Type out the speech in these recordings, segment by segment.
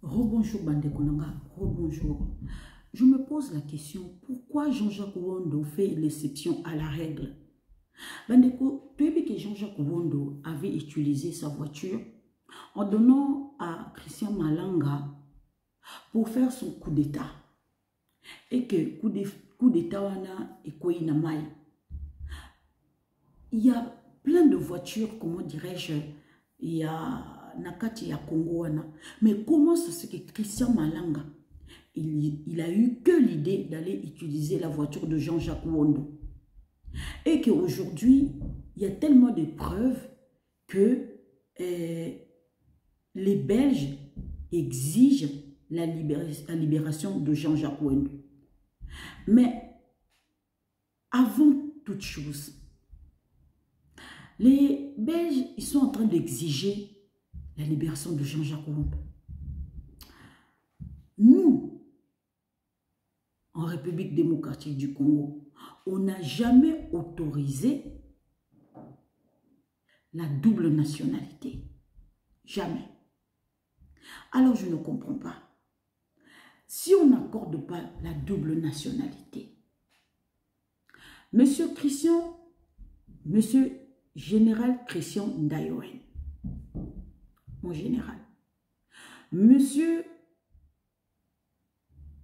Rebonjour Bandekonanga, rebonjour. Je me pose la question, pourquoi Jean-Jacques Wondo fait l'exception à la règle? Bandeko, tu as vu que Jean-Jacques Wondo avait utilisé sa voiture en donnant à Christian Malanga pour faire son coup d'État. Et que coup d'État wana et quoi inamai. Il y a plein de voitures, comment dirais-je, il y a Nakati, il y a Congo wana. Mais comment ça se fait que Christian Malanga, il a eu que l'idée d'aller utiliser la voiture de Jean-Jacques Wondo? Et qu'aujourd'hui, il y a tellement de preuves que les Belges exigent la libération de Jean-Jacques Wondo. Mais avant toute chose, les Belges, ils sont en train d'exiger la libération de Jean-Jacques Wondo. Nous, en République démocratique du Congo, on n'a jamais autorisé la double nationalité. Jamais. Alors je ne comprends pas. Si on n'accorde pas la double nationalité, Monsieur Général Christian Ndayoen, mon général, Monsieur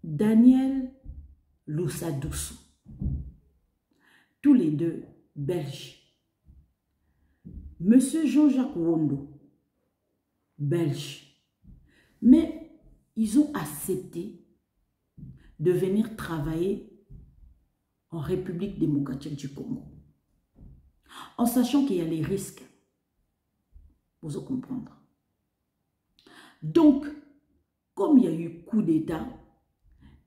Daniel Loussadoussou, tous les deux belges. Monsieur Jean-Jacques Wondo, belge. Mais ils ont accepté de venir travailler en République démocratique du Congo. En sachant qu'il y a les risques. Vous allez comprendre. Donc, comme il y a eu coup d'État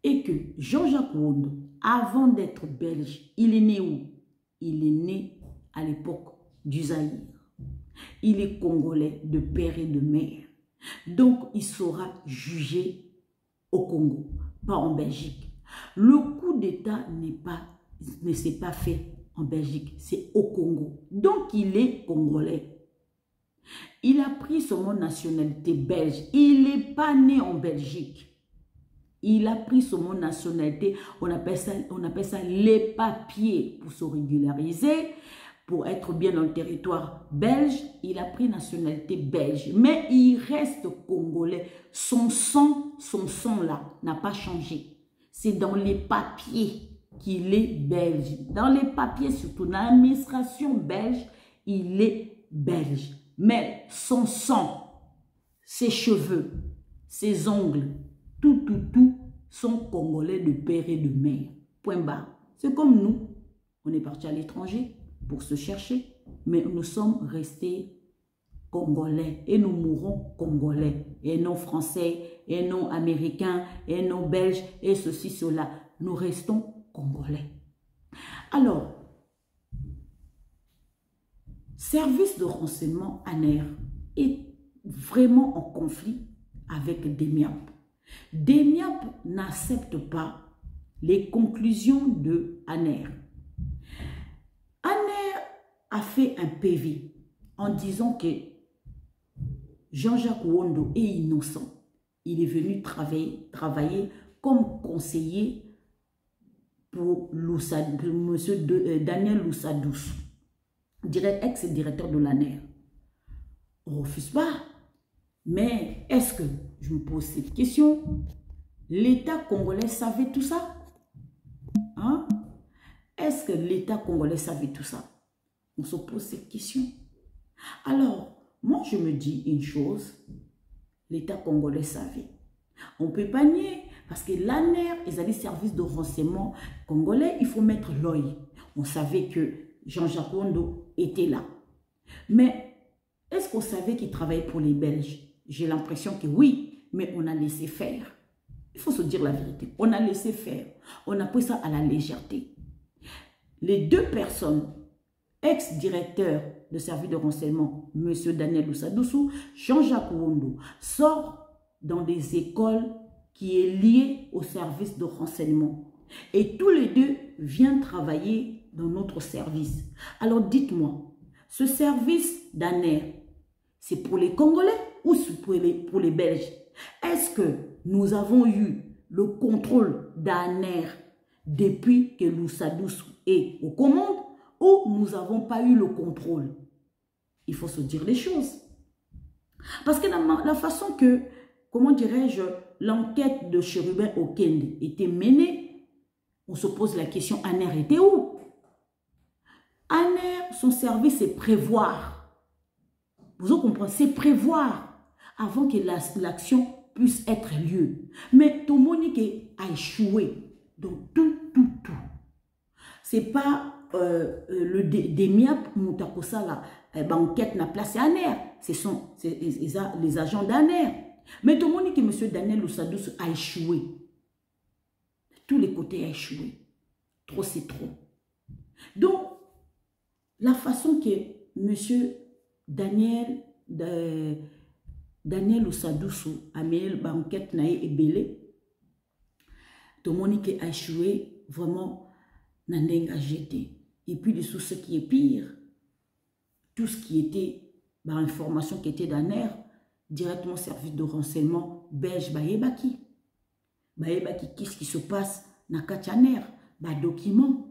et que Jean-Jacques Wondo, avant d'être belge, il est né où? Il est né à l'époque du Zaïre. Il est congolais de père et de mère. Donc, il sera jugé au Congo, pas en Belgique. Le coup d'État ne s'est pas fait en Belgique, c'est au Congo. Donc, il est congolais. Il a pris son nationalité belge. Il n'est pas né en Belgique. Il a pris son nationalité, on appelle ça les papiers pour se régulariser. Pour être bien dans le territoire belge, il a pris nationalité belge. Mais il reste congolais. Son sang là, n'a pas changé. C'est dans les papiers qu'il est belge. Dans les papiers, surtout dans l'administration belge, il est belge. Mais son sang, ses cheveux, ses ongles, tout sont congolais de père et de mère. Point barre. C'est comme nous. On est parti à l'étranger pour se chercher, mais nous sommes restés congolais et nous mourrons congolais et non français et non américains et non belges et ceci, cela. Nous restons congolais. Alors, service de renseignement ANER est vraiment en conflit avec DEMIAP. DEMIAP n'accepte pas les conclusions de ANER. ANER a fait un PV en disant que Jean-Jacques Wondo est innocent. Il est venu travailler comme conseiller pour M. Daniel Loussadoussou, ex-directeur de l'ANER. On ne refuse pas. Mais est-ce que, je me pose cette question, l'État congolais savait tout ça? Hein? Est-ce que l'État congolais savait tout ça? On se pose cette question. Alors, moi je me dis une chose, l'État congolais savait. On ne peut pas nier, parce que l'ANER, ils avaient des services de renseignement congolais, il faut mettre l'œil. On savait que Jean-Jacques Wondo était là. Mais est-ce qu'on savait qu'il travaillait pour les Belges? J'ai l'impression que oui, mais on a laissé faire. Il faut se dire la vérité. On a laissé faire. On a pris ça à la légèreté. Les deux personnes, ex-directeurs de service de renseignement, M. Daniel Loussadoussou, Jean-Jacques Wondo, sortent dans des écoles qui est liées au service de renseignement. Et tous les deux viennent travailler dans notre service. Alors dites-moi, ce service d'ANER, c'est pour les Congolais ou c'est pour les Belges? Est-ce que nous avons eu le contrôle d'ANER depuis que Lousadoussou est aux commandes ou nous n'avons pas eu le contrôle? Il faut se dire les choses. Parce que la façon que, comment dirais-je, l'enquête de Chérubin Okende était menée, on se pose la question, ANER était où? ANER, son service, c'est prévoir. Vous comprenez? C'est prévoir avant que l'action puisse être lieu. Mais tout le monde a échoué. Donc, tout. Ce n'est pas le DEMIAP, Moutakosala, enquête n'a placé ANER. Ce sont les agents d'ANER. Mais tout le monde dit que M. Daniel Lousadoussou a échoué. Tous les côtés a échoué. Trop, c'est trop. Donc, la façon que M. Daniel Lousadoussou a mené l'enquête et belé, tout le monde a échoué vraiment n'a pas jeté. Et puis, dessous, ce qui est pire, tout ce qui était, information qui était d'ANER, directement service de renseignement belge, Bayebaki. Bayebaki, qu'est-ce qui se passe dans Katianer? Document.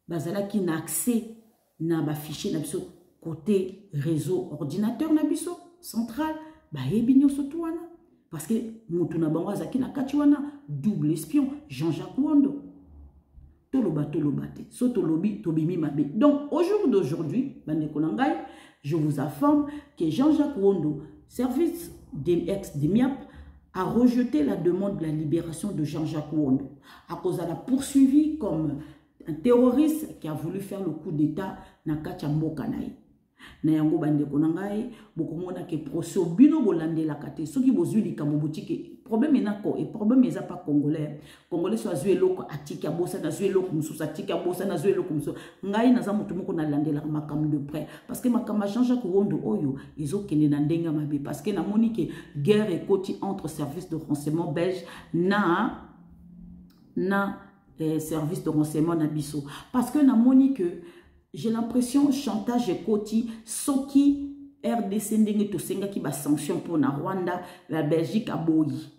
Bazala qui n'a accès na fichier na biso côté réseau ordinateur na biso central Bayebinyo sotuana. Parce que Moutouna Bango Azaki na Katiwana, double espion, Jean-Jacques Wando. Tolobate, Sotolobi, Tobimi Mabe. Donc, au jour d'aujourd'hui, je vous informe que Jean-Jacques Wando, service ex-DEMIAP, a rejeté la demande de la libération de Jean-Jacques Wando. À cause de la poursuivi comme un terroriste qui a voulu faire le coup d'État na Kachambo Kanaï. Na yango bande konangai bokomona ke procès bino bolande la kate soki bozui likambobuti ke problème enako et problème eza pas congolais soit zui eloko atika bosa na zui eloko mususu atika bosa na zui eloko mususu ngai naza mutu moko na landela makam de près parce que makam Jean-Jacques Wando oyo ezokende na ndenga mabe parce que na moni ke guerre ekoti entre service de renseignement belge na service de renseignement na biso parce que na moni que j'ai l'impression chantage ekoti soki RDC ndenge to senga ki ba sanction pour na Rwanda la Belgique a boyi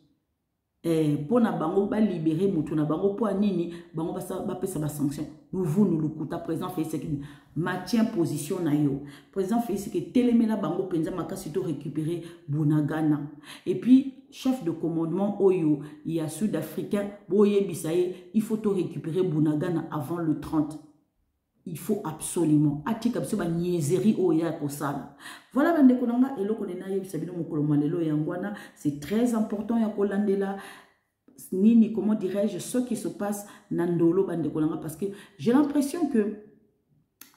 pour na bango ba libérer mutu na bango pour nini bango ba pesa ba sanction nous le kuta président Félix qui maintient position na yo président Félix qui télémena bango penza makasi to récupérer Bunagana et puis chef de commandement oyo il y a sud-africain boye bisaye il faut to récupérer Bunagana avant le 30. Il faut absolument. Voilà, c'est très important. Comment dirais-je, ce qui se passe parce que j'ai l'impression que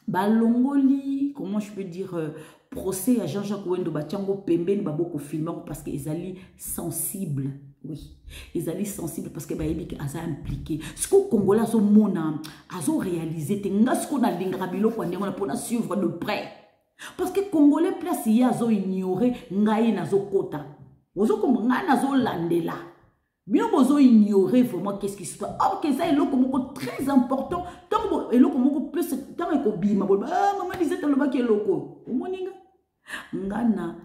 Balongoli, comment je peux dire, procès à Jean-Jacques Wendo, Batiango Pembe, Baboko filmant parce qu'ils allaient sensibles. Oui, ils allaient sensibles parce que Baïbi a impliqué. Ce que les Congolais ont réalisé, c'est ce qu'on a l'ingrabilo pour suivre de près. Parce que les Congolais, place, ils ont ignoré Ngaï Nazo Kota. Vous avez comme Nazo Landela. Bien, vous avez ignoré vraiment qu'est-ce qui se passe. Or, que ça est très important. Tant que vous plus, tant que vous bima, maman disait que le est loco. Vous moninga. Ngana.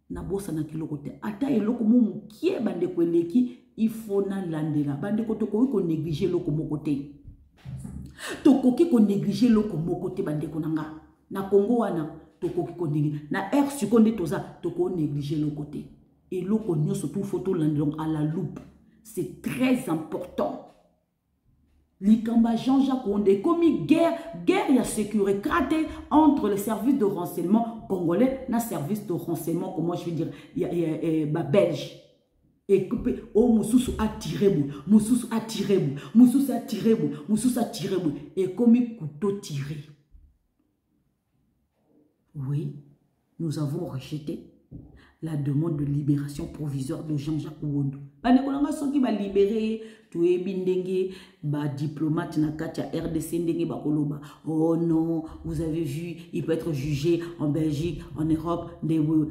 Na bosa na kiloko te ata eloko mo kie bande ko leki il faut na landela bande ko to ko négliger loko moko te to koki ko négliger loko moko te bande ko nanga na Congo wana to koki ko négliger na air seconde toza to ko négliger loko te et loko nyoso tout photo landela à la loupe c'est très important. Likamba Jean-Jacques Wando commis guerre et sécurité cratée entre les services de renseignement congolais et les services de renseignement, comment je veux dire, belge. Et coupé, oh, Moussous a tiré, Moussous a tiré, Moussous a tiré, Moussous a tiré, et commis couteau tiré. Oui, nous avons rejeté la demande de libération provisoire de Jean-Jacques Wando. Banekolanga soki ba libérer tué bindenge ba diplomate na katia RDC ndenge ba koloba. Oh non, vous avez vu, il peut être jugé en Belgique, en Europe,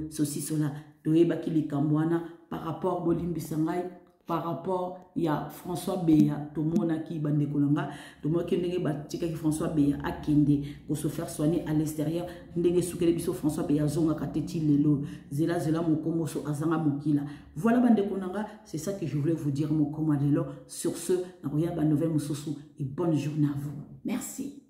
ceci cela. Tué ba ki likambwana par rapport bolimbi sangai par rapport à François Béa, tout le monde qui bande kolanga, tout le monde qui est François Béa a kende pour se faire soigner à l'extérieur, ndenge soukele biso François Béa zonga kateti lelo, zela mokomoso azanga mokila. Voilà bande kolanga, c'est ça que je voulais vous dire mokoma lelo. Sur ce, na koya ba nouvelle mususu et bonne journée à vous. Merci.